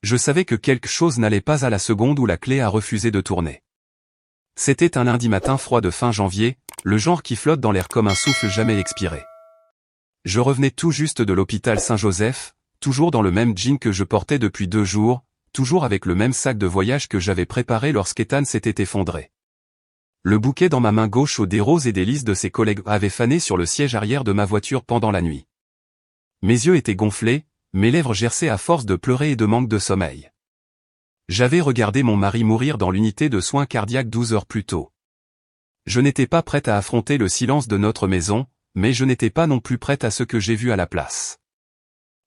Je savais que quelque chose n'allait pas à la seconde où la clé a refusé de tourner. C'était un lundi matin froid de fin janvier, le genre qui flotte dans l'air comme un souffle jamais expiré. Je revenais tout juste de l'hôpital Saint-Joseph, toujours dans le même jean que je portais depuis 2 jours, toujours avec le même sac de voyage que j'avais préparé lorsqu'Ethan s'était effondré. Le bouquet dans ma main gauche aux des roses et des lys de ses collègues avait fané sur le siège arrière de ma voiture pendant la nuit. Mes yeux étaient gonflés, mes lèvres gerçaient à force de pleurer et de manque de sommeil. J'avais regardé mon mari mourir dans l'unité de soins cardiaques 12 heures plus tôt. Je n'étais pas prête à affronter le silence de notre maison, mais je n'étais pas non plus prête à ce que j'ai vu à la place.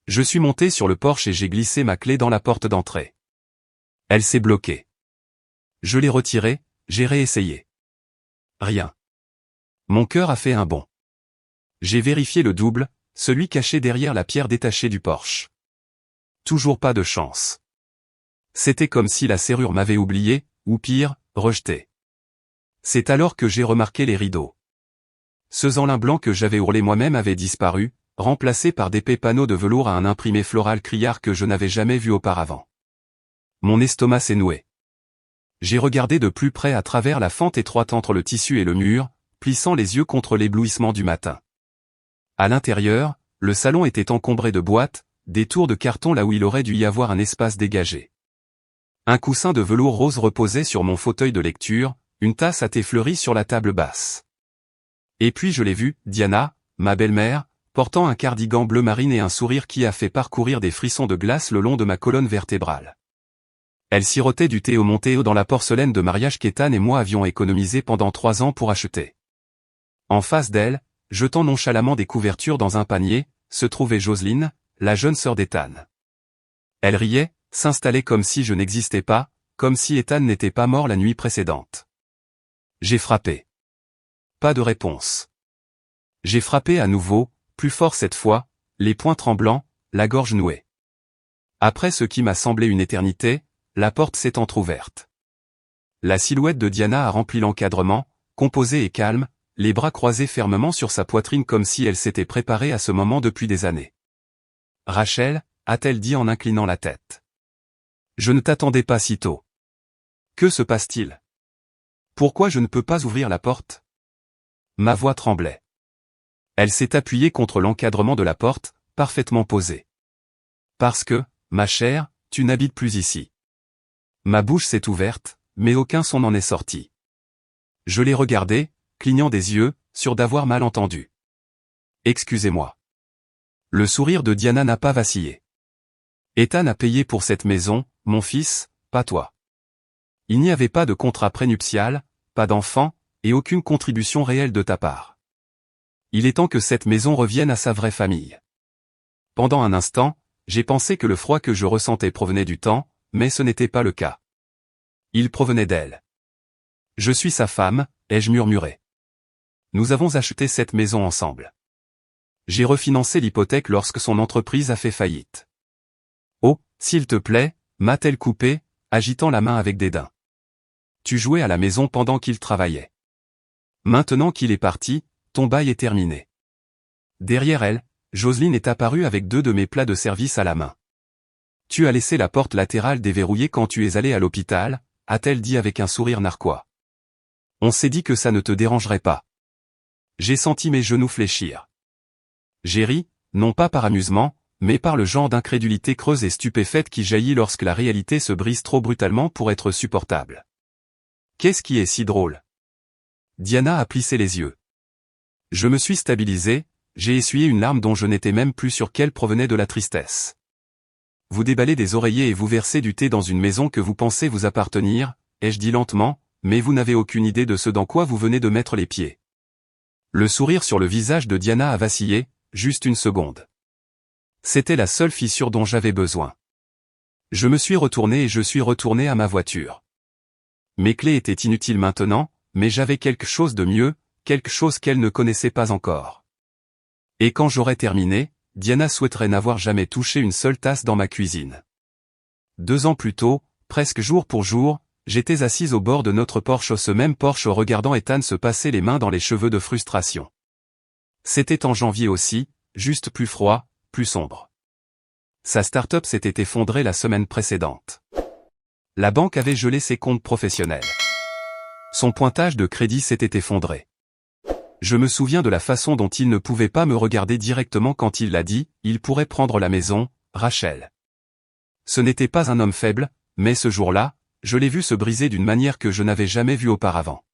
Je suis monté sur le porche et j'ai glissé ma clé dans la porte d'entrée. Elle s'est bloquée. Je l'ai retirée, j'ai réessayé. Rien. Mon cœur a fait un bond. J'ai vérifié le double, celui caché derrière la pierre détachée du porche. Toujours pas de chance. C'était comme si la serrure m'avait oublié, ou pire, rejeté. C'est alors que j'ai remarqué les rideaux. Ce lin blanc que j'avais ourlé moi-même avait disparu, remplacé par d'épais panneaux de velours à un imprimé floral criard que je n'avais jamais vu auparavant. Mon estomac s'est noué. J'ai regardé de plus près à travers la fente étroite entre le tissu et le mur, plissant les yeux contre l'éblouissement du matin. À l'intérieur, le salon était encombré de boîtes, des tours de carton là où il aurait dû y avoir un espace dégagé. Un coussin de velours rose reposait sur mon fauteuil de lecture, une tasse à thé fleurie sur la table basse. Et puis je l'ai vue, Diana, ma belle-mère, portant un cardigan bleu marine et un sourire qui a fait parcourir des frissons de glace le long de ma colonne vertébrale. Elle sirotait du thé au Montéo dans la porcelaine de mariage qu'Ethan et moi avions économisé pendant 3 ans pour acheter. En face d'elle, jetant nonchalamment des couvertures dans un panier, se trouvait Jocelyne, la jeune sœur d'Ethan. Elle riait, s'installait comme si je n'existais pas, comme si Ethan n'était pas mort la nuit précédente. J'ai frappé. Pas de réponse. J'ai frappé à nouveau, plus fort cette fois, les poings tremblants, la gorge nouée. Après ce qui m'a semblé une éternité, la porte s'est entr'ouverte. La silhouette de Diana a rempli l'encadrement, composée et calme, les bras croisés fermement sur sa poitrine comme si elle s'était préparée à ce moment depuis des années. « Rachel » a-t-elle dit en inclinant la tête. « Je ne t'attendais pas si tôt. Que se passe-t-il? Pourquoi je ne peux pas ouvrir la porte ?» Ma voix tremblait. Elle s'est appuyée contre l'encadrement de la porte, parfaitement posée. « Parce que, ma chère, tu n'habites plus ici. » Ma bouche s'est ouverte, mais aucun son n'en est sorti. Je l'ai regardée, clignant des yeux, sûr d'avoir mal entendu. « Excusez-moi. » Le sourire de Diana n'a pas vacillé. « Ethan a payé pour cette maison, mon fils, pas toi. Il n'y avait pas de contrat prénuptial, pas d'enfant, et aucune contribution réelle de ta part. Il est temps que cette maison revienne à sa vraie famille. » Pendant un instant, j'ai pensé que le froid que je ressentais provenait du temps, mais ce n'était pas le cas. Il provenait d'elle. « Je suis sa femme », ai-je murmuré. Nous avons acheté cette maison ensemble. J'ai refinancé l'hypothèque lorsque son entreprise a fait faillite. « Oh, s'il te plaît », m'a-t-elle coupé, agitant la main avec dédain. « Tu jouais à la maison pendant qu'il travaillait. Maintenant qu'il est parti, ton bail est terminé. » Derrière elle, Jocelyne est apparue avec 2 de mes plats de service à la main. « Tu as laissé la porte latérale déverrouillée quand tu es allé à l'hôpital », a-t-elle dit avec un sourire narquois. « On s'est dit que ça ne te dérangerait pas. » J'ai senti mes genoux fléchir. J'ai ri, non pas par amusement, mais par le genre d'incrédulité creuse et stupéfaite qui jaillit lorsque la réalité se brise trop brutalement pour être supportable. Qu'est-ce qui est si drôle? Diana a plissé les yeux. Je me suis stabilisé, j'ai essuyé une larme dont je n'étais même plus sûr qu'elle provenait de la tristesse. Vous déballez des oreillers et vous versez du thé dans une maison que vous pensez vous appartenir, ai-je dit lentement, mais vous n'avez aucune idée de ce dans quoi vous venez de mettre les pieds. Le sourire sur le visage de Diana a vacillé, juste une seconde. C'était la seule fissure dont j'avais besoin. Je me suis retourné et je suis retourné à ma voiture. Mes clés étaient inutiles maintenant, mais j'avais quelque chose de mieux, quelque chose qu'elle ne connaissait pas encore. Et quand j'aurai terminé, Diana souhaiterait n'avoir jamais touché une seule tasse dans ma cuisine. 2 ans plus tôt, presque jour pour jour, j'étais assise au bord de notre porche, ce même porche, regardant Ethan se passer les mains dans les cheveux de frustration. C'était en janvier aussi, juste plus froid, plus sombre. Sa start-up s'était effondrée la semaine précédente. La banque avait gelé ses comptes professionnels. Son pointage de crédit s'était effondré. Je me souviens de la façon dont il ne pouvait pas me regarder directement quand il l'a dit, il pourrait prendre la maison, Rachel. Ce n'était pas un homme faible, mais ce jour-là, je l'ai vu se briser d'une manière que je n'avais jamais vue auparavant.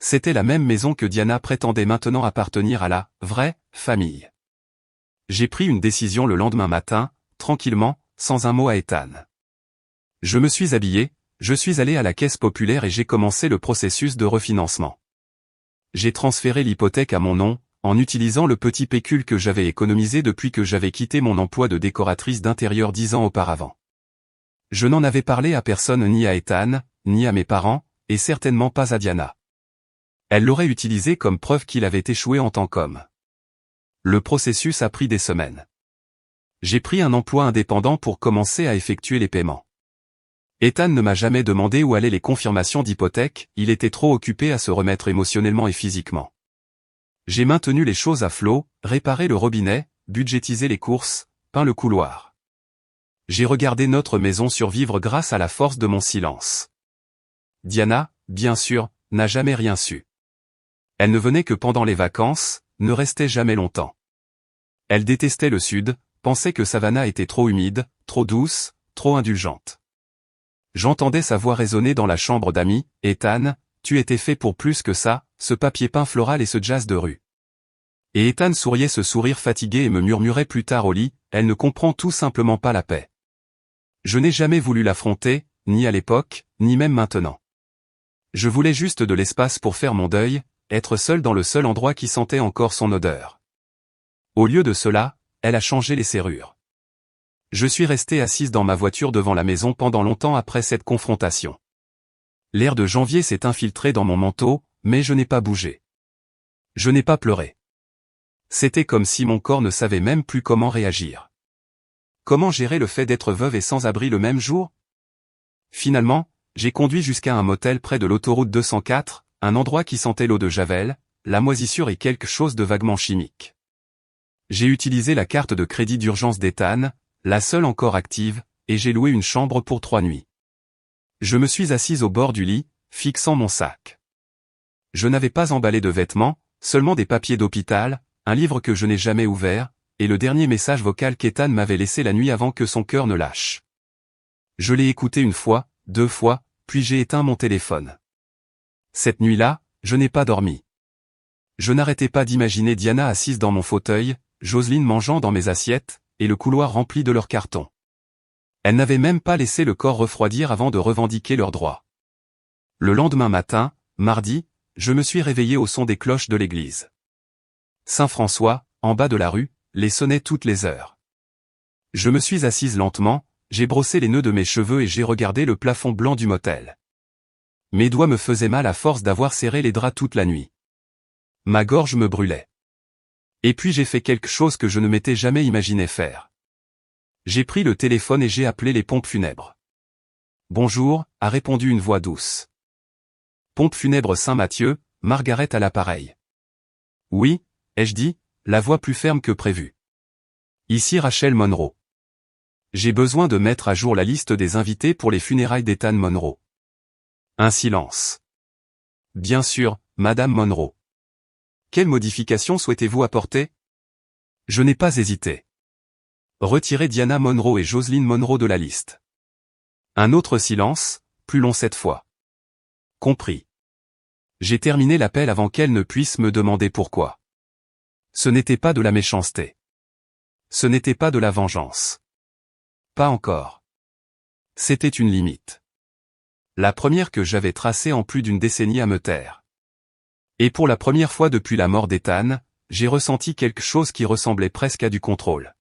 C'était la même maison que Diana prétendait maintenant appartenir à la vraie famille. J'ai pris une décision le lendemain matin, tranquillement, sans un mot à Ethan. Je me suis habillé, je suis allé à la caisse populaire et j'ai commencé le processus de refinancement. J'ai transféré l'hypothèque à mon nom, en utilisant le petit pécule que j'avais économisé depuis que j'avais quitté mon emploi de décoratrice d'intérieur 10 ans auparavant. Je n'en avais parlé à personne, ni à Ethan, ni à mes parents, et certainement pas à Diana. Elle l'aurait utilisé comme preuve qu'il avait échoué en tant qu'homme. Le processus a pris des semaines. J'ai pris un emploi indépendant pour commencer à effectuer les paiements. Ethan ne m'a jamais demandé où allaient les confirmations d'hypothèque, il était trop occupé à se remettre émotionnellement et physiquement. J'ai maintenu les choses à flot, réparé le robinet, budgétisé les courses, peint le couloir. J'ai regardé notre maison survivre grâce à la force de mon silence. Diana, bien sûr, n'a jamais rien su. Elle ne venait que pendant les vacances, ne restait jamais longtemps. Elle détestait le sud, pensait que Savannah était trop humide, trop douce, trop indulgente. J'entendais sa voix résonner dans la chambre d'amis, « Ethan, tu étais fait pour plus que ça, ce papier peint floral et ce jazz de rue. » Et Ethan souriait ce sourire fatigué et me murmurait plus tard au lit, « Elle ne comprend tout simplement pas la paix. » Je n'ai jamais voulu l'affronter, ni à l'époque, ni même maintenant. Je voulais juste de l'espace pour faire mon deuil, être seul dans le seul endroit qui sentait encore son odeur. Au lieu de cela, elle a changé les serrures. Je suis resté assise dans ma voiture devant la maison pendant longtemps après cette confrontation. L'air de janvier s'est infiltré dans mon manteau, mais je n'ai pas bougé. Je n'ai pas pleuré. C'était comme si mon corps ne savait même plus comment réagir. Comment gérer le fait d'être veuve et sans abri le même jour? Finalement, j'ai conduit jusqu'à un motel près de l'autoroute 204, un endroit qui sentait l'eau de Javel, la moisissure et quelque chose de vaguement chimique. J'ai utilisé la carte de crédit d'urgence d'Ethan, la seule encore active, et j'ai loué une chambre pour 3 nuits. Je me suis assise au bord du lit, fixant mon sac. Je n'avais pas emballé de vêtements, seulement des papiers d'hôpital, un livre que je n'ai jamais ouvert, et le dernier message vocal qu'Ethan m'avait laissé la nuit avant que son cœur ne lâche. Je l'ai écouté 1 fois, 2 fois, puis j'ai éteint mon téléphone. Cette nuit-là, je n'ai pas dormi. Je n'arrêtais pas d'imaginer Diana assise dans mon fauteuil, Jocelyne mangeant dans mes assiettes, et le couloir rempli de leurs cartons. Elle n'avait même pas laissé le corps refroidir avant de revendiquer leurs droits. Le lendemain matin, mardi, je me suis réveillé au son des cloches de l'église. Saint-François, en bas de la rue, les sonnait toutes les heures. Je me suis assise lentement, j'ai brossé les nœuds de mes cheveux et j'ai regardé le plafond blanc du motel. Mes doigts me faisaient mal à force d'avoir serré les draps toute la nuit. Ma gorge me brûlait. Et puis j'ai fait quelque chose que je ne m'étais jamais imaginé faire. J'ai pris le téléphone et j'ai appelé les pompes funèbres. Bonjour, a répondu une voix douce. Pompe funèbre Saint-Mathieu, Margaret à l'appareil. Oui, ai-je dit, la voix plus ferme que prévu. Ici Rachel Monroe. J'ai besoin de mettre à jour la liste des invités pour les funérailles d'Ethan Monroe. Un silence. Bien sûr, Madame Monroe. Quelle modification souhaitez-vous apporter? Je n'ai pas hésité. Retirez Diana Monroe et Jocelyne Monroe de la liste. Un autre silence, plus long cette fois. Compris. J'ai terminé l'appel avant qu'elle ne puisse me demander pourquoi. Ce n'était pas de la méchanceté. Ce n'était pas de la vengeance. Pas encore. C'était une limite. La première que j'avais tracée en plus d'une décennie à me taire. Et pour la première fois depuis la mort d'Ethan, j'ai ressenti quelque chose qui ressemblait presque à du contrôle.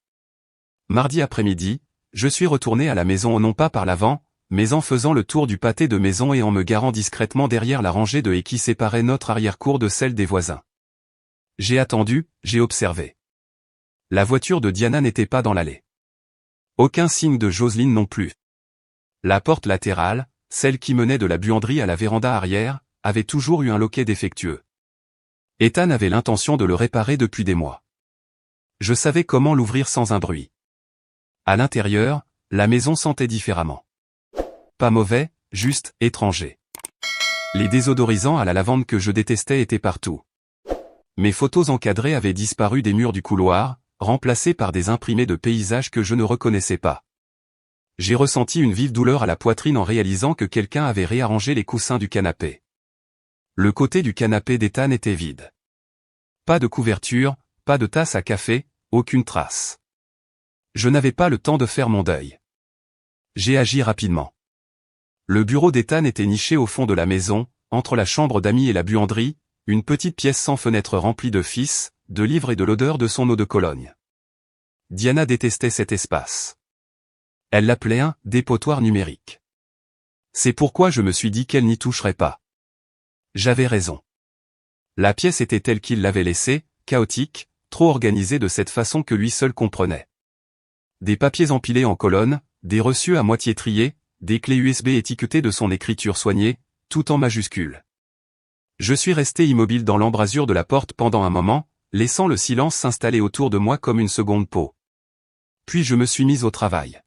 Mardi après-midi, je suis retourné à la maison non pas par l'avant, mais en faisant le tour du pâté de maison et en me garant discrètement derrière la rangée de haies qui séparait notre arrière-cour de celle des voisins. J'ai attendu, j'ai observé. La voiture de Diana n'était pas dans l'allée. Aucun signe de Jocelyne non plus. La porte latérale, celle qui menait de la buanderie à la véranda arrière, avait toujours eu un loquet défectueux. Ethan avait l'intention de le réparer depuis des mois. Je savais comment l'ouvrir sans un bruit. À l'intérieur, la maison sentait différemment. Pas mauvais, juste étranger. Les désodorisants à la lavande que je détestais étaient partout. Mes photos encadrées avaient disparu des murs du couloir, remplacées par des imprimés de paysages que je ne reconnaissais pas. J'ai ressenti une vive douleur à la poitrine en réalisant que quelqu'un avait réarrangé les coussins du canapé. Le côté du canapé d'Ethan était vide. Pas de couverture, pas de tasse à café, aucune trace. Je n'avais pas le temps de faire mon deuil. J'ai agi rapidement. Le bureau d'Ethan était niché au fond de la maison, entre la chambre d'amis et la buanderie, une petite pièce sans fenêtre remplie de fils, de livres et de l'odeur de son eau de Cologne. Diana détestait cet espace. Elle l'appelait un dépotoir numérique. C'est pourquoi je me suis dit qu'elle n'y toucherait pas. J'avais raison. La pièce était telle qu'il l'avait laissée, chaotique, trop organisée de cette façon que lui seul comprenait. Des papiers empilés en colonnes, des reçus à moitié triés, des clés USB étiquetées de son écriture soignée, tout en majuscules. Je suis resté immobile dans l'embrasure de la porte pendant un moment, laissant le silence s'installer autour de moi comme une seconde peau. Puis je me suis mis au travail.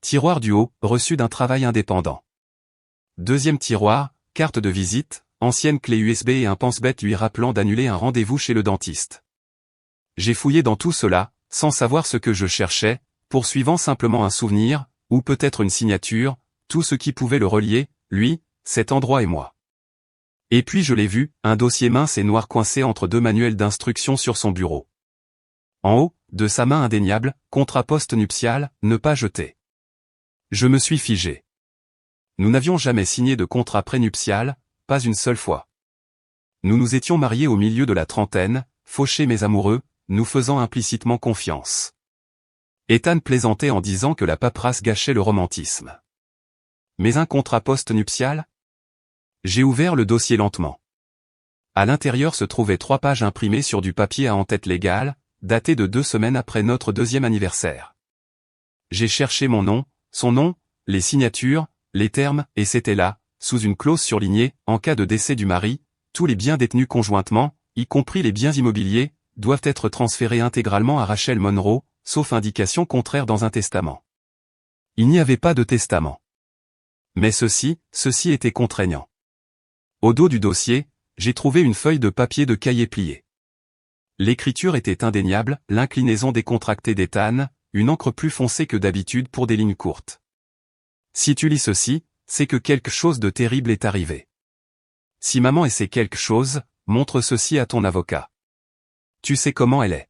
Tiroir du haut, reçu d'un travail indépendant. Deuxième tiroir, carte de visite, ancienne clé USB et un pense-bête lui rappelant d'annuler un rendez-vous chez le dentiste. J'ai fouillé dans tout cela, sans savoir ce que je cherchais, poursuivant simplement un souvenir, ou peut-être une signature, tout ce qui pouvait le relier, lui, cet endroit et moi. Et puis je l'ai vu, un dossier mince et noir coincé entre deux manuels d'instruction sur son bureau. En haut, de sa main indéniable, contrat post-nuptial, ne pas jeter. Je me suis figé. Nous n'avions jamais signé de contrat prénuptial, pas une seule fois. Nous nous étions mariés au milieu de la trentaine, fauchés mais amoureux, nous faisant implicitement confiance. Ethan plaisantait en disant que la paperasse gâchait le romantisme. Mais un contrat post-nuptial ? J'ai ouvert le dossier lentement. À l'intérieur se trouvaient 3 pages imprimées sur du papier à en-tête légale, datées de 2 semaines après notre 2e anniversaire. J'ai cherché mon nom, son nom, les signatures, les termes, et c'était là, sous une clause surlignée, en cas de décès du mari, tous les biens détenus conjointement, y compris les biens immobiliers, doivent être transférés intégralement à Rachel Monroe, sauf indication contraire dans un testament. Il n'y avait pas de testament. Mais ceci était contraignant. Au dos du dossier, j'ai trouvé une feuille de papier de cahier plié. L'écriture était indéniable, l'inclinaison décontractée d'Ethan, une encre plus foncée que d'habitude pour des lignes courtes. Si tu lis ceci, c'est que quelque chose de terrible est arrivé. Si maman essaie quelque chose, montre ceci à ton avocat. Tu sais comment elle est.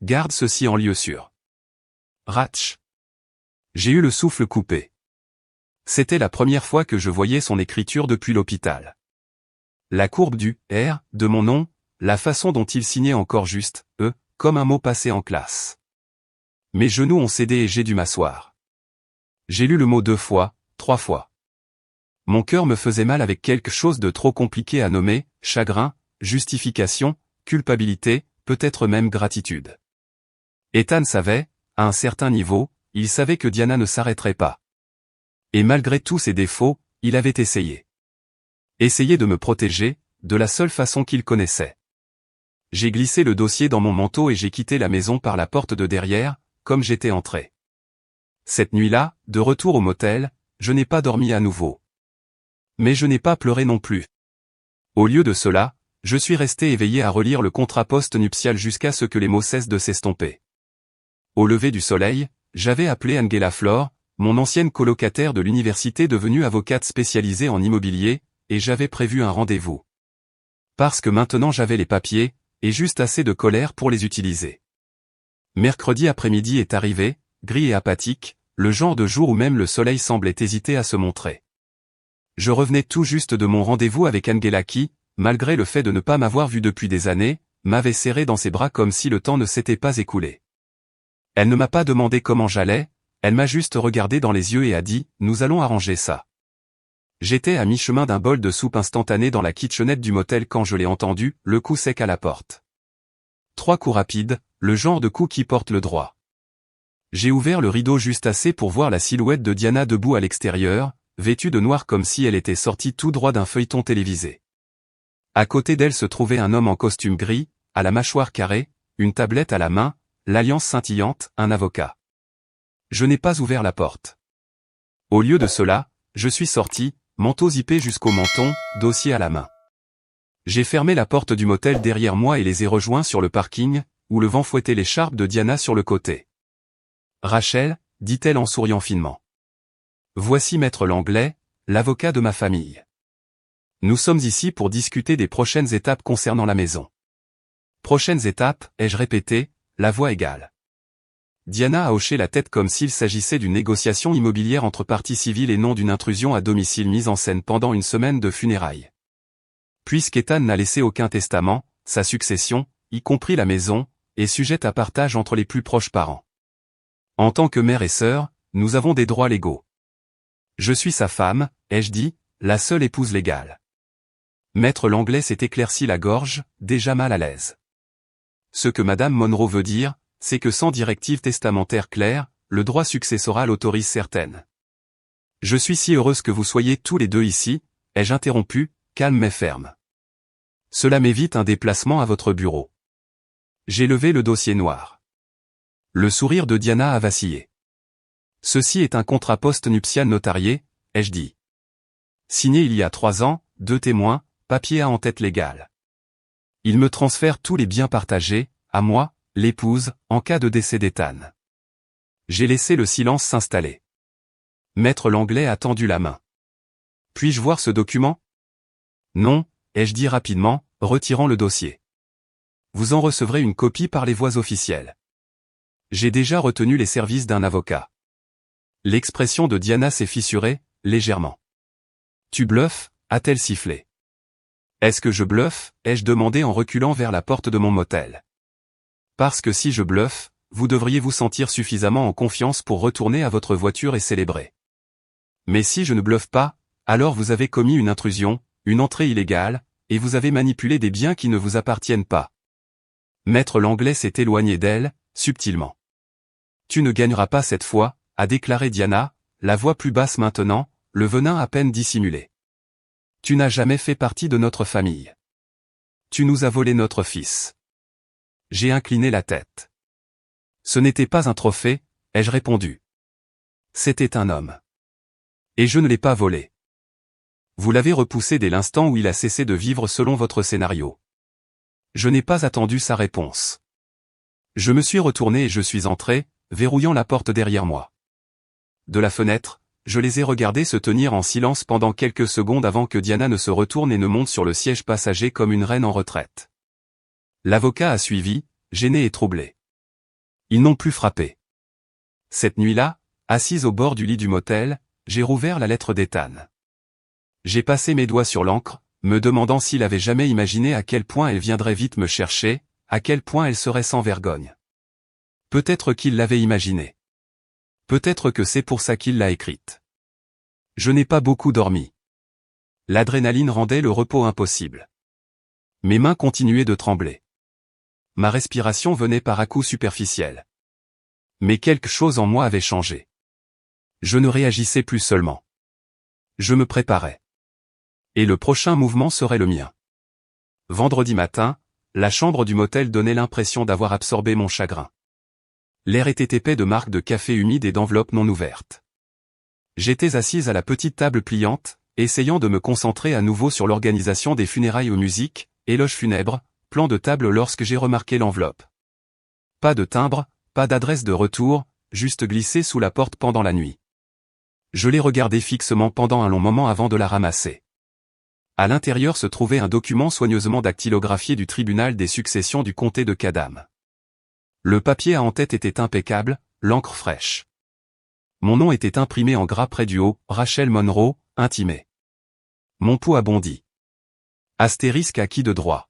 Garde ceci en lieu sûr. Ratch. J'ai eu le souffle coupé. C'était la première fois que je voyais son écriture depuis l'hôpital. La courbe du « R » de mon nom, la façon dont il signait encore juste « E », comme un mot passé en classe. Mes genoux ont cédé et j'ai dû m'asseoir. J'ai lu le mot 2 fois, 3 fois. Mon cœur me faisait mal avec quelque chose de trop compliqué à nommer, chagrin, justification, culpabilité, peut-être même gratitude. Ethan savait, à un certain niveau, il savait que Diana ne s'arrêterait pas. Et malgré tous ses défauts, il avait essayé. Essayé de me protéger, de la seule façon qu'il connaissait. J'ai glissé le dossier dans mon manteau et j'ai quitté la maison par la porte de derrière, comme j'étais entré. Cette nuit-là, de retour au motel, je n'ai pas dormi à nouveau. Mais je n'ai pas pleuré non plus. Au lieu de cela, je suis resté éveillé à relire le contrat post-nuptial jusqu'à ce que les mots cessent de s'estomper. Au lever du soleil, j'avais appelé Angela Flor, mon ancienne colocataire de l'université devenue avocate spécialisée en immobilier, et j'avais prévu un rendez-vous. Parce que maintenant j'avais les papiers, et juste assez de colère pour les utiliser. Mercredi après-midi est arrivé, gris et apathique, le genre de jour où même le soleil semblait hésiter à se montrer. Je revenais tout juste de mon rendez-vous avec Angela qui, malgré le fait de ne pas m'avoir vu depuis des années, m'avait serré dans ses bras comme si le temps ne s'était pas écoulé. Elle ne m'a pas demandé comment j'allais, elle m'a juste regardé dans les yeux et a dit « Nous allons arranger ça ». J'étais à mi-chemin d'un bol de soupe instantanée dans la kitchenette du motel quand je l'ai entendu, le coup sec à la porte. 3 coups rapides, le genre de coup qui porte le droit. J'ai ouvert le rideau juste assez pour voir la silhouette de Diana debout à l'extérieur, vêtue de noir comme si elle était sortie tout droit d'un feuilleton télévisé. À côté d'elle se trouvait un homme en costume gris, à la mâchoire carrée, une tablette à la main, l'alliance scintillante, un avocat. Je n'ai pas ouvert la porte. Au lieu de cela, je suis sorti, manteau zippé jusqu'au menton, dossier à la main. J'ai fermé la porte du motel derrière moi et les ai rejoints sur le parking, où le vent fouettait l'écharpe de Diana sur le côté. « Rachel », dit-elle en souriant finement. « Voici maître Langlais, l'avocat de ma famille. Nous sommes ici pour discuter des prochaines étapes concernant la maison. » Prochaines étapes, ai-je répété, la voix égale. Diana a hoché la tête comme s'il s'agissait d'une négociation immobilière entre parties civiles et non d'une intrusion à domicile mise en scène pendant une semaine de funérailles. Puisqu'Ethan n'a laissé aucun testament, sa succession, y compris la maison, est sujette à partage entre les plus proches parents. En tant que mère et sœur, nous avons des droits légaux. Je suis sa femme, ai-je dit, la seule épouse légale. Maître Langlais s'est éclairci la gorge, déjà mal à l'aise. Ce que Madame Monroe veut dire, c'est que sans directive testamentaire claire, le droit successoral autorise certaines. Je suis si heureuse que vous soyez tous les deux ici, ai-je interrompu, calme mais ferme. Cela m'évite un déplacement à votre bureau. J'ai levé le dossier noir. Le sourire de Diana a vacillé. Ceci est un contrat post-nuptial notarié, ai-je dit. Signé il y a 3 ans, 2 témoins, papier à en tête légale. Il me transfère tous les biens partagés, à moi, l'épouse, en cas de décès d'Ethan. J'ai laissé le silence s'installer. Maître Langlais a tendu la main. Puis-je voir ce document? Non, ai-je dit rapidement, retirant le dossier. Vous en recevrez une copie par les voies officielles. J'ai déjà retenu les services d'un avocat. L'expression de Diana s'est fissurée, légèrement. Tu bluffes, a-t-elle sifflé. Est-ce que je bluffe, ai-je demandé en reculant vers la porte de mon motel. Parce que si je bluffe, vous devriez vous sentir suffisamment en confiance pour retourner à votre voiture et célébrer. Mais si je ne bluffe pas, alors vous avez commis une intrusion, une entrée illégale, et vous avez manipulé des biens qui ne vous appartiennent pas. Maître Langlais s'est éloigné d'elle, subtilement. Tu ne gagneras pas cette fois, a déclaré Diana, la voix plus basse maintenant, le venin à peine dissimulé. Tu n'as jamais fait partie de notre famille. Tu nous as volé notre fils. J'ai incliné la tête. Ce n'était pas un trophée, ai-je répondu. C'était un homme. Et je ne l'ai pas volé. Vous l'avez repoussé dès l'instant où il a cessé de vivre selon votre scénario. Je n'ai pas attendu sa réponse. Je me suis retourné et je suis entré, verrouillant la porte derrière moi. De la fenêtre, je les ai regardés se tenir en silence pendant quelques secondes avant que Diana ne se retourne et ne monte sur le siège passager comme une reine en retraite. L'avocat a suivi, gêné et troublé. Ils n'ont plus frappé. Cette nuit-là, assise au bord du lit du motel, j'ai rouvert la lettre d'Ethan. J'ai passé mes doigts sur l'encre, me demandant s'il avait jamais imaginé à quel point elle viendrait vite me chercher, à quel point elle serait sans vergogne. Peut-être qu'il l'avait imaginé. Peut-être que c'est pour ça qu'il l'a écrite. Je n'ai pas beaucoup dormi. L'adrénaline rendait le repos impossible. Mes mains continuaient de trembler. Ma respiration venait par à-coups superficiels. Mais quelque chose en moi avait changé. Je ne réagissais plus seulement. Je me préparais. Et le prochain mouvement serait le mien. Vendredi matin, la chambre du motel donnait l'impression d'avoir absorbé mon chagrin. L'air était épais de marques de café humide et d'enveloppes non ouvertes. J'étais assise à la petite table pliante, essayant de me concentrer à nouveau sur l'organisation des funérailles aux musiques, éloges funèbres, plan de table lorsque j'ai remarqué l'enveloppe. Pas de timbre, pas d'adresse de retour, juste glissée sous la porte pendant la nuit. Je l'ai regardée fixement pendant un long moment avant de la ramasser. À l'intérieur se trouvait un document soigneusement dactylographié du tribunal des successions du comté de Cadam. Le papier à en-tête était impeccable, l'encre fraîche. Mon nom était imprimé en gras près du haut, Rachel Monroe, intimé. Mon pouls a bondi. Astérisque à qui de droit.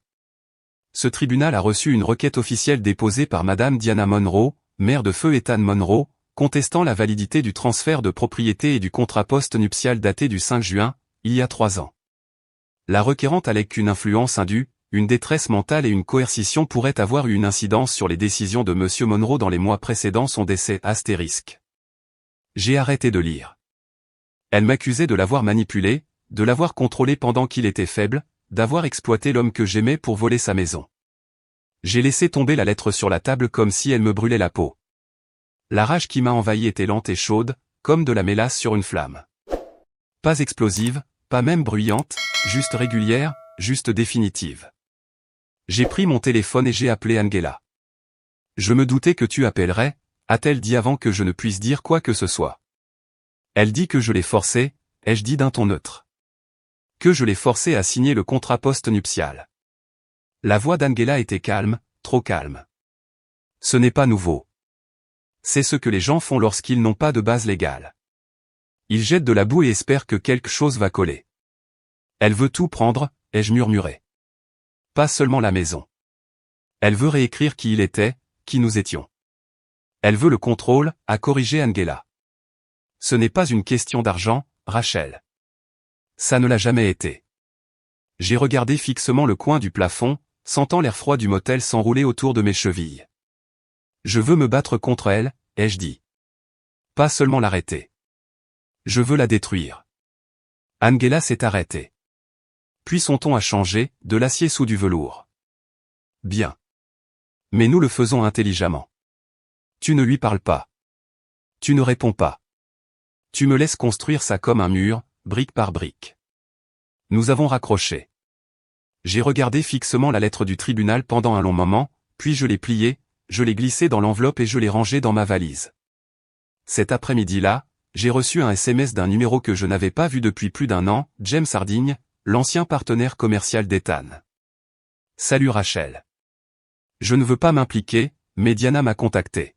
Ce tribunal a reçu une requête officielle déposée par Madame Diana Monroe, mère de feu Ethan Monroe, contestant la validité du transfert de propriété et du contrat post-nuptial daté du 5 juin, il y a 3 ans. La requérante allègue qu'une influence indue, une détresse mentale et une coercition pourraient avoir eu une incidence sur les décisions de Monsieur Monroe dans les mois précédant son décès. Astérisque. J'ai arrêté de lire. Elle m'accusait de l'avoir manipulé, de l'avoir contrôlé pendant qu'il était faible, d'avoir exploité l'homme que j'aimais pour voler sa maison. J'ai laissé tomber la lettre sur la table comme si elle me brûlait la peau. La rage qui m'a envahi était lente et chaude, comme de la mélasse sur une flamme. Pas explosive, pas même bruyante, juste régulière, juste définitive. J'ai pris mon téléphone et j'ai appelé Angela. Je me doutais que tu appellerais, a-t-elle dit avant que je ne puisse dire quoi que ce soit. Elle dit que je l'ai forcé, ai-je dit d'un ton neutre. Que je l'ai forcé à signer le contrat post-nuptial. La voix d'Angela était calme, trop calme. Ce n'est pas nouveau. C'est ce que les gens font lorsqu'ils n'ont pas de base légale. Ils jettent de la boue et espèrent que quelque chose va coller. Elle veut tout prendre, ai-je murmuré. Pas seulement la maison. Elle veut réécrire qui il était, qui nous étions. Elle veut le contrôle, a corrigé Angela. Ce n'est pas une question d'argent, Rachel. Ça ne l'a jamais été. J'ai regardé fixement le coin du plafond, sentant l'air froid du motel s'enrouler autour de mes chevilles. Je veux me battre contre elle, ai-je dit. Pas seulement l'arrêter. Je veux la détruire. Angela s'est arrêtée. Puis son ton a changé, de l'acier sous du velours. Bien. Mais nous le faisons intelligemment. Tu ne lui parles pas. Tu ne réponds pas. Tu me laisses construire ça comme un mur, brique par brique. Nous avons raccroché. J'ai regardé fixement la lettre du tribunal pendant un long moment, puis je l'ai pliée, je l'ai glissée dans l'enveloppe et je l'ai rangée dans ma valise. Cet après-midi-là, j'ai reçu un SMS d'un numéro que je n'avais pas vu depuis plus d'un an, James Harding, l'ancien partenaire commercial d'Ethan. Salut Rachel. Je ne veux pas m'impliquer, mais Diana m'a contacté.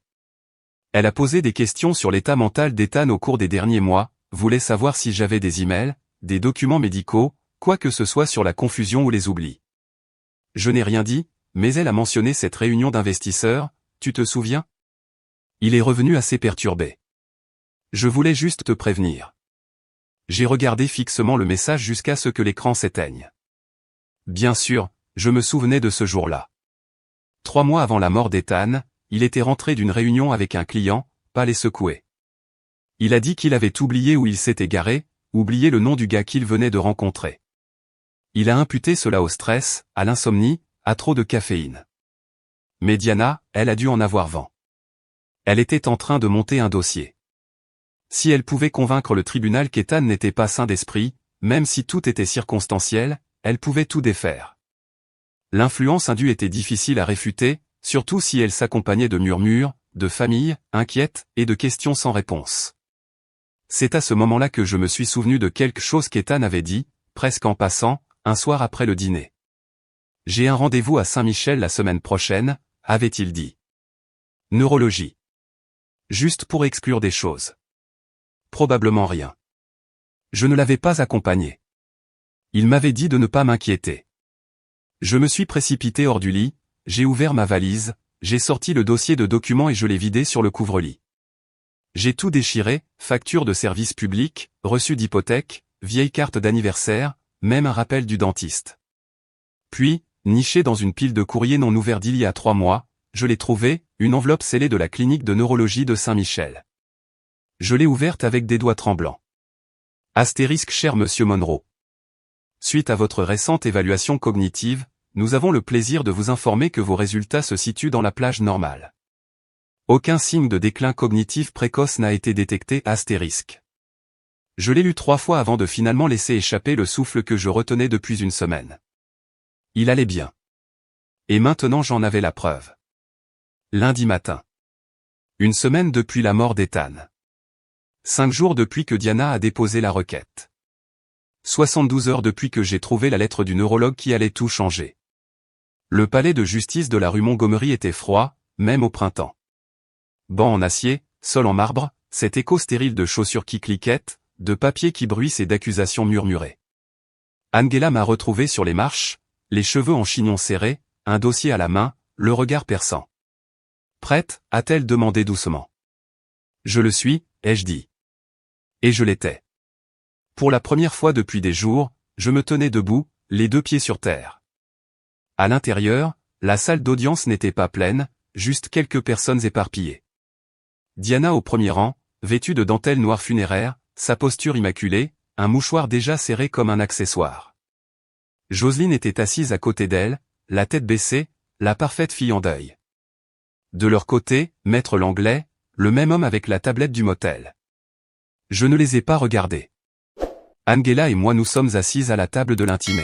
Elle a posé des questions sur l'état mental d'Ethan au cours des derniers mois, voulait savoir si j'avais des emails, des documents médicaux, quoi que ce soit sur la confusion ou les oublis. Je n'ai rien dit, mais elle a mentionné cette réunion d'investisseurs, tu te souviens? Il est revenu assez perturbé. Je voulais juste te prévenir. J'ai regardé fixement le message jusqu'à ce que l'écran s'éteigne. Bien sûr, je me souvenais de ce jour-là. 3 mois avant la mort d'Ethan, il était rentré d'une réunion avec un client, pas les secouer. Il a dit qu'il avait oublié où il s'était garé, oublié le nom du gars qu'il venait de rencontrer. Il a imputé cela au stress, à l'insomnie, à trop de caféine. Mais Diana, elle a dû en avoir vent. Elle était en train de monter un dossier. Si elle pouvait convaincre le tribunal qu'Ethan n'était pas sain d'esprit, même si tout était circonstanciel, elle pouvait tout défaire. L'influence indue était difficile à réfuter, surtout si elle s'accompagnait de murmures, de familles, inquiètes, et de questions sans réponse. C'est à ce moment-là que je me suis souvenu de quelque chose qu'Ethan avait dit, presque en passant, un soir après le dîner. J'ai un rendez-vous à Saint-Michel la semaine prochaine, avait-il dit. Neurologie. Juste pour exclure des choses. Probablement rien. Je ne l'avais pas accompagné. Il m'avait dit de ne pas m'inquiéter. Je me suis précipité hors du lit, j'ai ouvert ma valise, j'ai sorti le dossier de documents et je l'ai vidé sur le couvre-lit. J'ai tout déchiré, factures de services publics, reçus d'hypothèque, vieilles cartes d'anniversaire, même un rappel du dentiste. Puis, niché dans une pile de courriers non ouverts d'il y a 3 mois, je l'ai trouvé, une enveloppe scellée de la clinique de neurologie de Saint-Michel. Je l'ai ouverte avec des doigts tremblants. Astérisque cher Monsieur Monroe. Suite à votre récente évaluation cognitive, nous avons le plaisir de vous informer que vos résultats se situent dans la plage normale. Aucun signe de déclin cognitif précoce n'a été détecté astérisque. Je l'ai lu 3 fois avant de finalement laisser échapper le souffle que je retenais depuis une semaine. Il allait bien. Et maintenant j'en avais la preuve. Lundi matin. 1 semaine depuis la mort d'Ethan. 5 jours depuis que Diana a déposé la requête. 72 heures depuis que j'ai trouvé la lettre du neurologue qui allait tout changer. Le palais de justice de la rue Montgomery était froid, même au printemps. Banc en acier, sol en marbre, cet écho stérile de chaussures qui cliquettent, de papier qui bruissent et d'accusations murmurées. Angela m'a retrouvé sur les marches, les cheveux en chignon serré, un dossier à la main, le regard perçant. Prête, a-t-elle demandé doucement. Je le suis, ai-je dit. Et je l'étais. Pour la première fois depuis des jours, je me tenais debout, les 2 pieds sur terre. À l'intérieur, la salle d'audience n'était pas pleine, juste quelques personnes éparpillées. Diana au premier rang, vêtue de dentelle noire funéraire, sa posture immaculée, un mouchoir déjà serré comme un accessoire. Jocelyne était assise à côté d'elle, la tête baissée, la parfaite fille en deuil. De leur côté, Maître Langlais, le même homme avec la tablette du motel. Je ne les ai pas regardés. Angela et moi nous sommes assises à la table de l'intimé.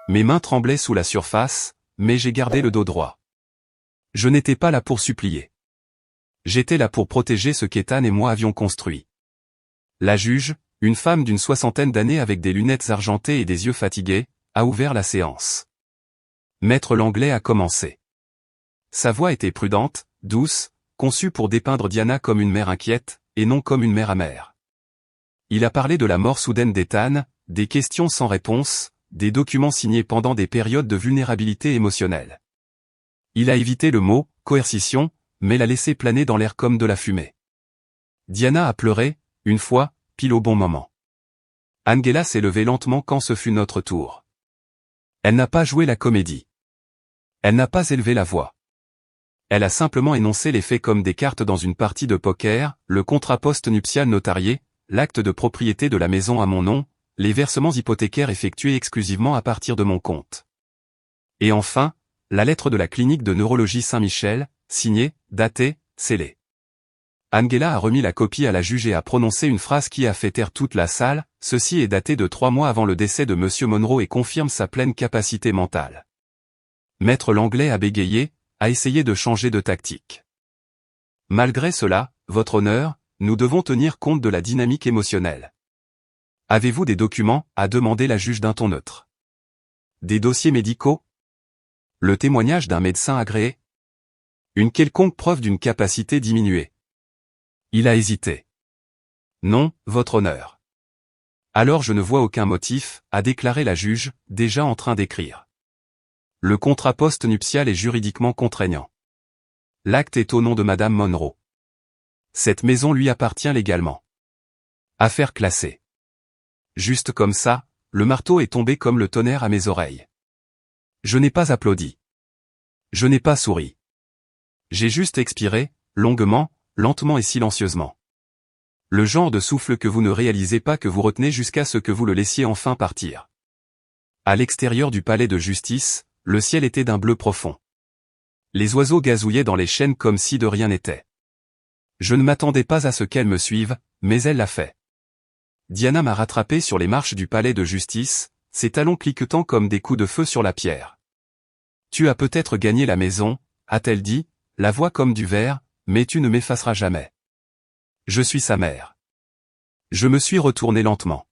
Mes mains tremblaient sous la surface, mais j'ai gardé le dos droit. Je n'étais pas là pour supplier. J'étais là pour protéger ce qu'Ethan et moi avions construit. La juge, une femme d'une 60aine d'années avec des lunettes argentées et des yeux fatigués, a ouvert la séance. Maître Langlais a commencé. Sa voix était prudente, douce, conçue pour dépeindre Diana comme une mère inquiète, et non comme une mère amère. Il a parlé de la mort soudaine d'Ethan, des questions sans réponse, des documents signés pendant des périodes de vulnérabilité émotionnelle. Il a évité le mot « coercition », mais l'a laissé planer dans l'air comme de la fumée. Diana a pleuré, une fois, pile au bon moment. Angela s'est levée lentement quand ce fut notre tour. Elle n'a pas joué la comédie. Elle n'a pas élevé la voix. Elle a simplement énoncé les faits comme des cartes dans une partie de poker, le contrat post-nuptial notarié, l'acte de propriété de la maison à mon nom, les versements hypothécaires effectués exclusivement à partir de mon compte. Et enfin, la lettre de la clinique de neurologie Saint-Michel, signée, datée, scellée. Angela a remis la copie à la juge et a prononcé une phrase qui a fait taire toute la salle, ceci est daté de 3 mois avant le décès de Monsieur Monroe et confirme sa pleine capacité mentale. Maître Langlais a bégayé, a essayé de changer de tactique. Malgré cela, votre honneur, nous devons tenir compte de la dynamique émotionnelle. Avez-vous des documents, a demandé la juge d'un ton neutre. Des dossiers médicaux? Le témoignage d'un médecin agréé? Une quelconque preuve d'une capacité diminuée? Il a hésité. Non, votre honneur. Alors je ne vois aucun motif, a déclaré la juge, déjà en train d'écrire. Le contrat post-nuptial est juridiquement contraignant. L'acte est au nom de Madame Monroe. Cette maison lui appartient légalement. Affaire classée. Juste comme ça, le marteau est tombé comme le tonnerre à mes oreilles. Je n'ai pas applaudi. Je n'ai pas souri. J'ai juste expiré, longuement, lentement et silencieusement. Le genre de souffle que vous ne réalisez pas que vous retenez jusqu'à ce que vous le laissiez enfin partir. À l'extérieur du palais de justice, le ciel était d'un bleu profond. Les oiseaux gazouillaient dans les chênes comme si de rien n'était. Je ne m'attendais pas à ce qu'elle me suive, mais elle l'a fait. Diana m'a rattrapé sur les marches du palais de justice, ses talons cliquetant comme des coups de feu sur la pierre. Tu as peut-être gagné la maison, a-t-elle dit, la voix comme du verre, mais tu ne m'effaceras jamais. Je suis sa mère. Je me suis retourné lentement.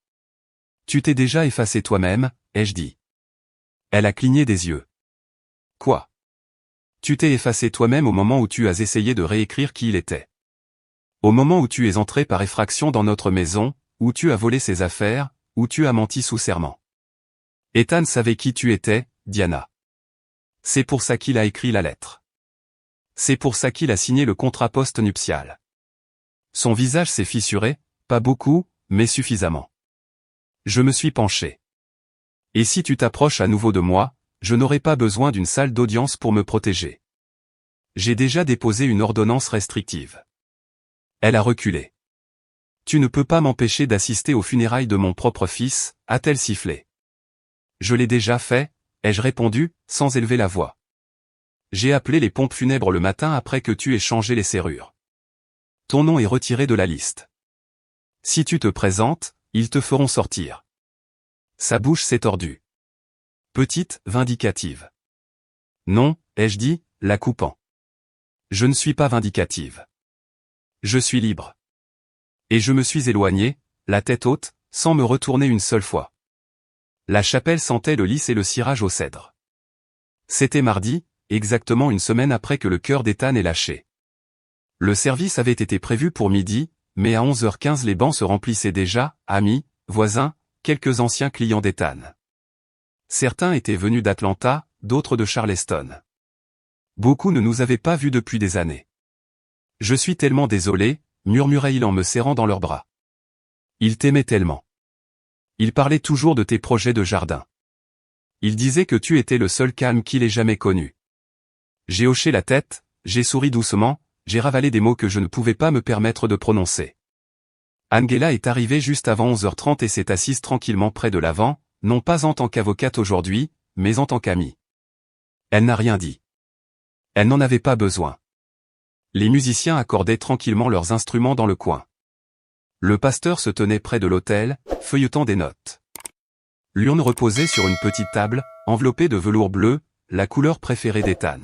Tu t'es déjà effacé toi-même, ai-je dit. Elle a cligné des yeux. Quoi? Tu t'es effacé toi-même au moment où tu as essayé de réécrire qui il était. Au moment où tu es entré par effraction dans notre maison, où tu as volé ses affaires, où tu as menti sous serment. Ethan savait qui tu étais, Diana. C'est pour ça qu'il a écrit la lettre. C'est pour ça qu'il a signé le contrat post-nuptial. Son visage s'est fissuré, pas beaucoup, mais suffisamment. Je me suis penché. Et si tu t'approches à nouveau de moi, je n'aurai pas besoin d'une salle d'audience pour me protéger. J'ai déjà déposé une ordonnance restrictive. Elle a reculé. Tu ne peux pas m'empêcher d'assister aux funérailles de mon propre fils, a-t-elle sifflé. Je l'ai déjà fait, ai-je répondu, sans élever la voix. J'ai appelé les pompes funèbres le matin après que tu aies changé les serrures. Ton nom est retiré de la liste. Si tu te présentes, ils te feront sortir. Sa bouche s'est tordue. Petite, vindicative. Non, ai-je dit, la coupant. Je ne suis pas vindicative. Je suis libre. Et je me suis éloigné, la tête haute, sans me retourner une seule fois. La chapelle sentait le lys et le cirage au cèdre. C'était mardi, exactement une semaine après que le cœur d'Ethan ait lâché. Le service avait été prévu pour midi, mais à 11h15 les bancs se remplissaient déjà, amis, voisins, quelques anciens clients d'Ethan. Certains étaient venus d'Atlanta, d'autres de Charleston. Beaucoup ne nous avaient pas vus depuis des années. Je suis tellement désolé, murmurait-il en me serrant dans leurs bras. Il t'aimait tellement. Il parlait toujours de tes projets de jardin. Il disait que tu étais le seul calme qu'il ait jamais connu. J'ai hoché la tête, j'ai souri doucement, j'ai ravalé des mots que je ne pouvais pas me permettre de prononcer. Angela est arrivée juste avant 11h30 et s'est assise tranquillement près de l'avant, non pas en tant qu'avocate aujourd'hui, mais en tant qu'amie. Elle n'a rien dit. Elle n'en avait pas besoin. Les musiciens accordaient tranquillement leurs instruments dans le coin. Le pasteur se tenait près de l'autel, feuilletant des notes. L'urne reposait sur une petite table, enveloppée de velours bleu, la couleur préférée d'Ethan.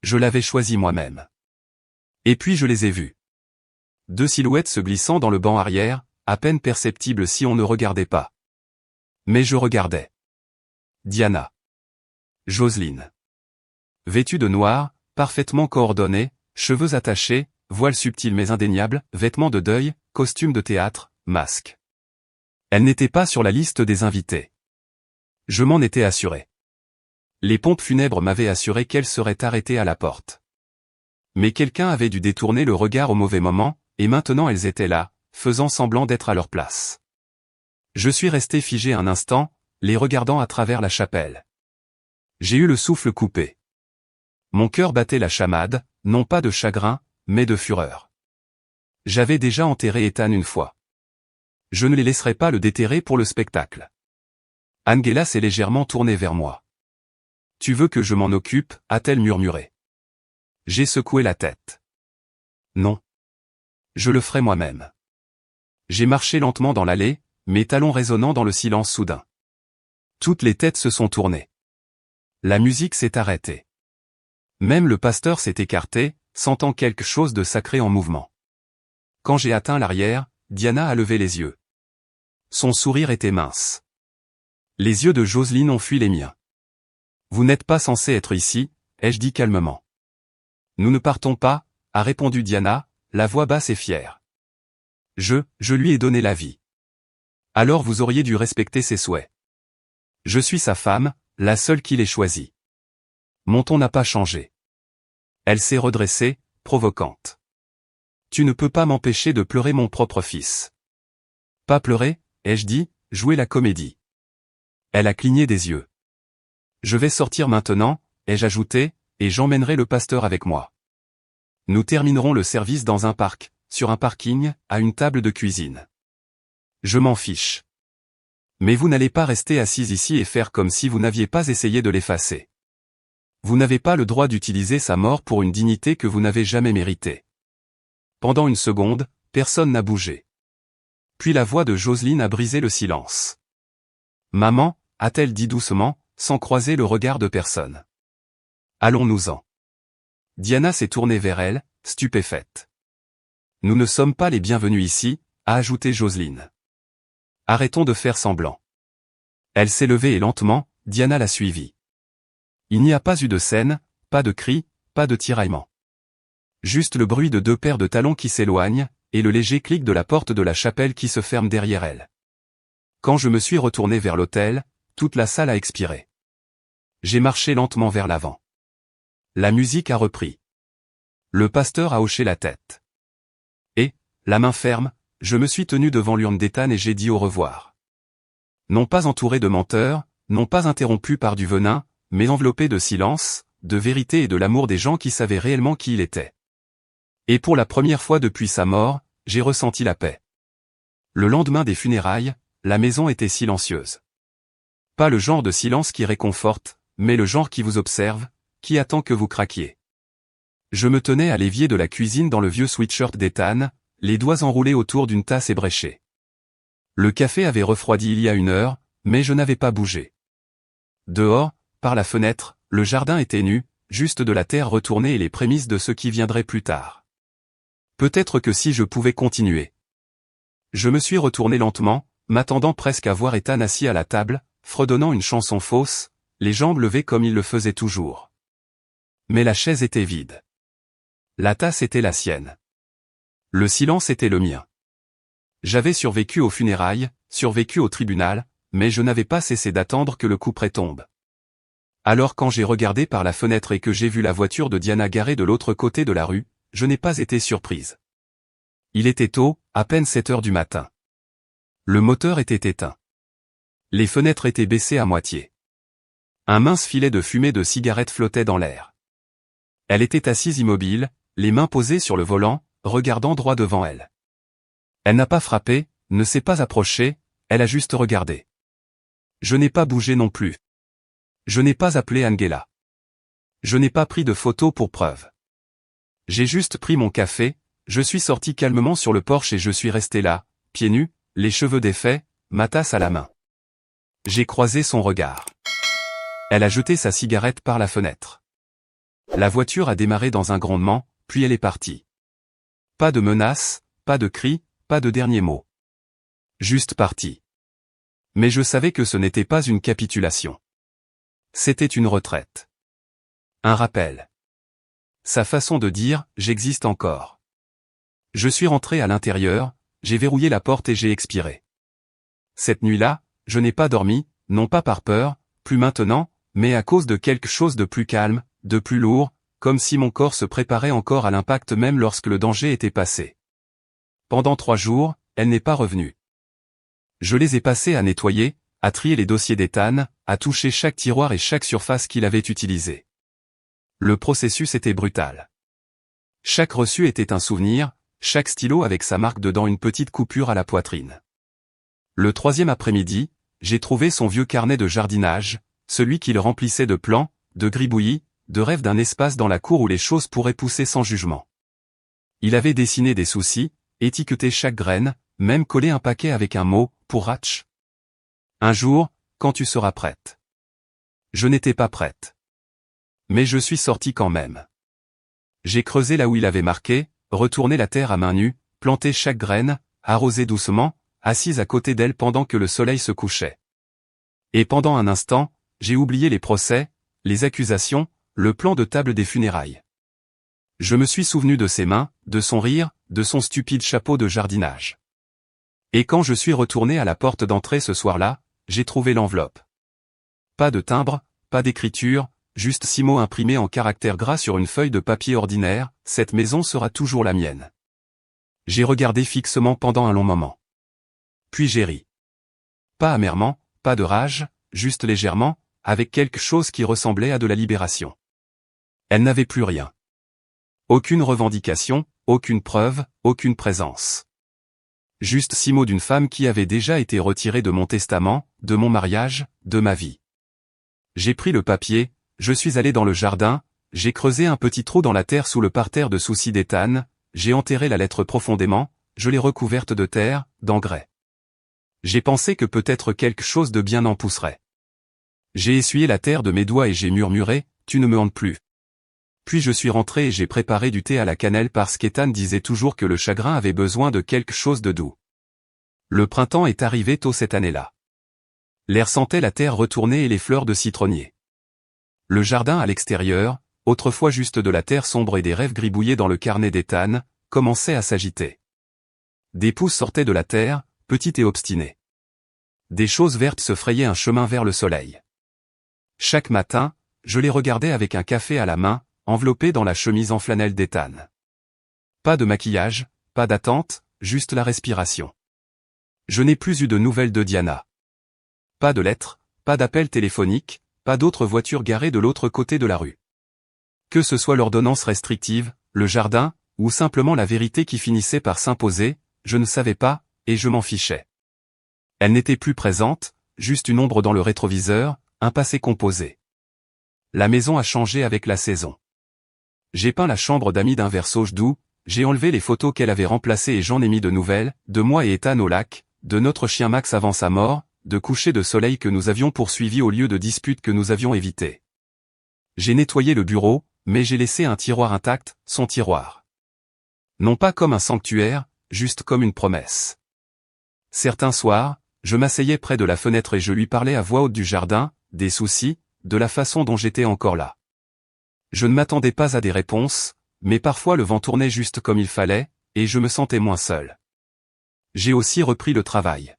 Je l'avais choisie moi-même. Et puis je les ai vus. 2 silhouettes se glissant dans le banc arrière, à peine perceptibles si on ne regardait pas. Mais je regardais. Diana. Joselyne. Vêtue de noir, parfaitement coordonnée, cheveux attachés, voile subtil mais indéniable, vêtements de deuil, costume de théâtre, masque. Elle n'était pas sur la liste des invités. Je m'en étais assuré. Les pompes funèbres m'avaient assuré qu'elle serait arrêtée à la porte. Mais quelqu'un avait dû détourner le regard au mauvais moment, et maintenant elles étaient là, faisant semblant d'être à leur place. Je suis resté figé un instant, les regardant à travers la chapelle. J'ai eu le souffle coupé. Mon cœur battait la chamade, non pas de chagrin, mais de fureur. J'avais déjà enterré Ethan une fois. Je ne les laisserai pas le déterrer pour le spectacle. Angela s'est légèrement tournée vers moi. « Tu veux que je m'en occupe » a-t-elle murmuré. J'ai secoué la tête. Non. Je le ferai moi-même. J'ai marché lentement dans l'allée, mes talons résonnant dans le silence soudain. Toutes les têtes se sont tournées. La musique s'est arrêtée. Même le pasteur s'est écarté, sentant quelque chose de sacré en mouvement. Quand j'ai atteint l'arrière, Diana a levé les yeux. Son sourire était mince. Les yeux de Joselyne ont fui les miens. « Vous n'êtes pas censé être ici » ai-je dit calmement. « Nous ne partons pas » a répondu Diana, la voix basse et fière. Je lui ai donné la vie. Alors vous auriez dû respecter ses souhaits. Je suis sa femme, la seule qu'il ait choisie. Mon ton n'a pas changé. Elle s'est redressée, provocante. Tu ne peux pas m'empêcher de pleurer mon propre fils. Pas pleurer, ai-je dit, jouer la comédie. Elle a cligné des yeux. Je vais sortir maintenant, ai-je ajouté, et j'emmènerai le pasteur avec moi. Nous terminerons le service dans un parc, sur un parking, à une table de cuisine. Je m'en fiche. Mais vous n'allez pas rester assise ici et faire comme si vous n'aviez pas essayé de l'effacer. Vous n'avez pas le droit d'utiliser sa mort pour une dignité que vous n'avez jamais méritée. Pendant une seconde, personne n'a bougé. Puis la voix de Joselyne a brisé le silence. Maman, a-t-elle dit doucement, sans croiser le regard de personne. Allons-nous-en. Diana s'est tournée vers elle, stupéfaite. Nous ne sommes pas les bienvenus ici, a ajouté Joselyne. Arrêtons de faire semblant. Elle s'est levée et lentement, Diana l'a suivie. Il n'y a pas eu de scène, pas de cris, pas de tiraillement. Juste le bruit de 2 paires de talons qui s'éloignent, et le léger clic de la porte de la chapelle qui se ferme derrière elle. Quand je me suis retourné vers l'autel, toute la salle a expiré. J'ai marché lentement vers l'avant. La musique a repris. Le pasteur a hoché la tête. Et, la main ferme, je me suis tenu devant l'urne d'Ethan et j'ai dit au revoir. Non pas entouré de menteurs, non pas interrompu par du venin, mais enveloppé de silence, de vérité et de l'amour des gens qui savaient réellement qui il était. Et pour la première fois depuis sa mort, j'ai ressenti la paix. Le lendemain des funérailles, la maison était silencieuse. Pas le genre de silence qui réconforte, mais le genre qui vous observe, qui attend que vous craquiez. Je me tenais à l'évier de la cuisine dans le vieux sweatshirt d'Ethan, les doigts enroulés autour d'une tasse ébréchée. Le café avait refroidi il y a 1 heure, mais je n'avais pas bougé. Dehors, par la fenêtre, le jardin était nu, juste de la terre retournée et les prémices de ce qui viendrait plus tard. Peut-être que si je pouvais continuer. Je me suis retourné lentement, m'attendant presque à voir Ethan assis à la table, fredonnant une chanson fausse, les jambes levées comme il le faisait toujours. Mais la chaise était vide. La tasse était la sienne. Le silence était le mien. J'avais survécu aux funérailles, survécu au tribunal, mais je n'avais pas cessé d'attendre que le couperet tombe. Alors quand j'ai regardé par la fenêtre et que j'ai vu la voiture de Diana garée de l'autre côté de la rue, je n'ai pas été surprise. Il était tôt, à peine 7 heures du matin. Le moteur était éteint. Les fenêtres étaient baissées à moitié. Un mince filet de fumée de cigarette flottait dans l'air. Elle était assise immobile, les mains posées sur le volant, regardant droit devant elle. Elle n'a pas frappé, ne s'est pas approchée, elle a juste regardé. Je n'ai pas bougé non plus. Je n'ai pas appelé Angela. Je n'ai pas pris de photos pour preuve. J'ai juste pris mon café, je suis sorti calmement sur le porche et je suis resté là, pieds nus, les cheveux défaits, ma tasse à la main. J'ai croisé son regard. Elle a jeté sa cigarette par la fenêtre. La voiture a démarré dans un grondement, puis elle est partie. Pas de menaces, pas de cris, pas de derniers mots. Juste partie. Mais je savais que ce n'était pas une capitulation. C'était une retraite. Un rappel. Sa façon de dire « j'existe encore ». Je suis rentré à l'intérieur, j'ai verrouillé la porte et j'ai expiré. Cette nuit-là, je n'ai pas dormi, non pas par peur, plus maintenant, mais à cause de quelque chose de plus calme, de plus lourd, comme si mon corps se préparait encore à l'impact même lorsque le danger était passé. Pendant 3 jours, elle n'est pas revenue. Je les ai passés à nettoyer, à trier les dossiers d'Ethan, à toucher chaque tiroir et chaque surface qu'il avait utilisé. Le processus était brutal. Chaque reçu était un souvenir, chaque stylo avec sa marque dedans une petite coupure à la poitrine. Le 3e après-midi, j'ai trouvé son vieux carnet de jardinage, celui qu'il remplissait de plans, de gribouillis, de rêves d'un espace dans la cour où les choses pourraient pousser sans jugement. Il avait dessiné des soucis, étiqueté chaque graine, même collé un paquet avec un mot, pour Ratch. Un jour, quand tu seras prête. Je n'étais pas prête. Mais je suis sorti quand même. J'ai creusé là où il avait marqué, retourné la terre à main nue, planté chaque graine, arrosé doucement, assise à côté d'elle pendant que le soleil se couchait. Et pendant un instant, j'ai oublié les procès, les accusations, le plan de table des funérailles. Je me suis souvenu de ses mains, de son rire, de son stupide chapeau de jardinage. Et quand je suis retourné à la porte d'entrée ce soir-là, j'ai trouvé l'enveloppe. Pas de timbre, pas d'écriture, juste 6 mots imprimés en caractères gras sur une feuille de papier ordinaire, cette maison sera toujours la mienne. J'ai regardé fixement pendant un long moment. Puis j'ai ri. Pas amèrement, pas de rage, juste légèrement, avec quelque chose qui ressemblait à de la libération. Elle n'avait plus rien. Aucune revendication, aucune preuve, aucune présence. Juste 6 mots d'une femme qui avait déjà été retirée de mon testament, de mon mariage, de ma vie. J'ai pris le papier, je suis allé dans le jardin, j'ai creusé un petit trou dans la terre sous le parterre de soucis d'Ethan, j'ai enterré la lettre profondément, je l'ai recouverte de terre, d'engrais. J'ai pensé que peut-être quelque chose de bien en pousserait. J'ai essuyé la terre de mes doigts et j'ai murmuré, tu ne me hantes plus. Puis je suis rentré et j'ai préparé du thé à la cannelle parce qu'Ethan disait toujours que le chagrin avait besoin de quelque chose de doux. Le printemps est arrivé tôt cette année-là. L'air sentait la terre retournée et les fleurs de citronnier. Le jardin à l'extérieur, autrefois juste de la terre sombre et des rêves gribouillés dans le carnet d'Ethan, commençait à s'agiter. Des pousses sortaient de la terre, petites et obstinées. Des choses vertes se frayaient un chemin vers le soleil. Chaque matin, je les regardais avec un café à la main, enveloppé dans la chemise en flanelle d'Ethan. Pas de maquillage, pas d'attente, juste la respiration. Je n'ai plus eu de nouvelles de Diana. Pas de lettres, pas d'appel téléphonique, pas d'autres voitures garées de l'autre côté de la rue. Que ce soit l'ordonnance restrictive, le jardin, ou simplement la vérité qui finissait par s'imposer, je ne savais pas, et je m'en fichais. Elle n'était plus présente, juste une ombre dans le rétroviseur, un passé composé. La maison a changé avec la saison. J'ai peint la chambre d'amis d'un vert sauge doux, j'ai enlevé les photos qu'elle avait remplacées et j'en ai mis de nouvelles, de moi et Ethan au lac, de notre chien Max avant sa mort, de couchers de soleil que nous avions poursuivis au lieu de disputes que nous avions évitées. J'ai nettoyé le bureau, mais j'ai laissé un tiroir intact, son tiroir. Non pas comme un sanctuaire, juste comme une promesse. Certains soirs, je m'asseyais près de la fenêtre et je lui parlais à voix haute du jardin, des soucis, de la façon dont j'étais encore là. Je ne m'attendais pas à des réponses, mais parfois le vent tournait juste comme il fallait, et je me sentais moins seul. J'ai aussi repris le travail.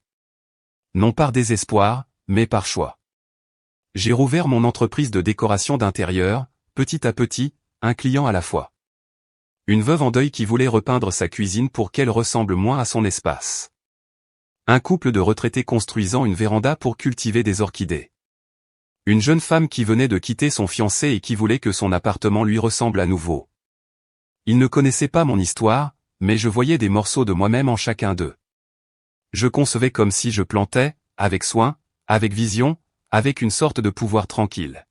Non par désespoir, mais par choix. J'ai rouvert mon entreprise de décoration d'intérieur, petit à petit, un client à la fois. Une veuve en deuil qui voulait repeindre sa cuisine pour qu'elle ressemble moins à son espace. Un couple de retraités construisant une véranda pour cultiver des orchidées. Une jeune femme qui venait de quitter son fiancé et qui voulait que son appartement lui ressemble à nouveau. Ils ne connaissaient pas mon histoire, mais je voyais des morceaux de moi-même en chacun d'eux. Je concevais comme si je plantais, avec soin, avec vision, avec une sorte de pouvoir tranquille.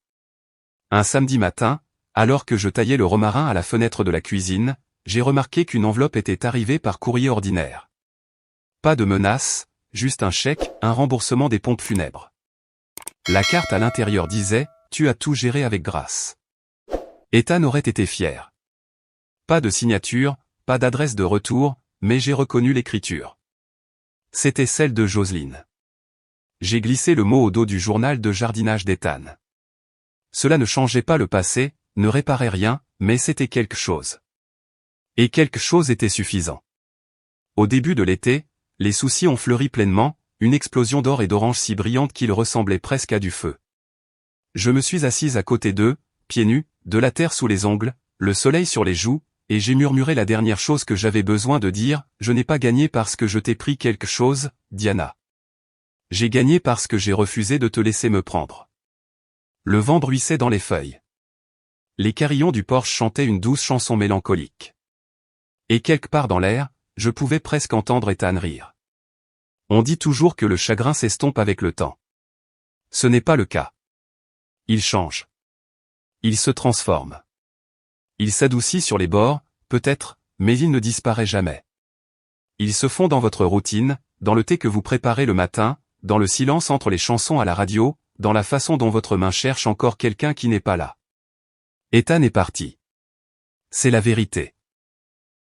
Un samedi matin, Alors que je taillais le romarin à la fenêtre de la cuisine, j'ai remarqué qu'une enveloppe était arrivée par courrier ordinaire. Pas de menace, juste un chèque, un remboursement des pompes funèbres. La carte à l'intérieur disait « Tu as tout géré avec grâce ». Ethan aurait été fier. Pas de signature, pas d'adresse de retour, mais j'ai reconnu l'écriture. C'était celle de Jocelyne. J'ai glissé le mot au dos du journal de jardinage d'Ethan. Cela ne changeait pas le passé, ne réparait rien, mais c'était quelque chose. Et quelque chose était suffisant. Au début de l'été, les soucis ont fleuri pleinement, une explosion d'or et d'orange si brillante qu'il ressemblait presque à du feu. Je me suis assise à côté d'eux, pieds nus, de la terre sous les ongles, le soleil sur les joues, et j'ai murmuré la dernière chose que j'avais besoin de dire, je n'ai pas gagné parce que je t'ai pris quelque chose, Diana. J'ai gagné parce que j'ai refusé de te laisser me prendre. Le vent bruissait dans les feuilles. Les carillons du porche chantaient une douce chanson mélancolique. Et quelque part dans l'air, je pouvais presque entendre Ethan rire. On dit toujours que le chagrin s'estompe avec le temps. Ce n'est pas le cas. Il change. Il se transforme. Il s'adoucit sur les bords, peut-être, mais il ne disparaît jamais. Il se fond dans votre routine, dans le thé que vous préparez le matin, dans le silence entre les chansons à la radio, dans la façon dont votre main cherche encore quelqu'un qui n'est pas là. Ethan est parti. C'est la vérité.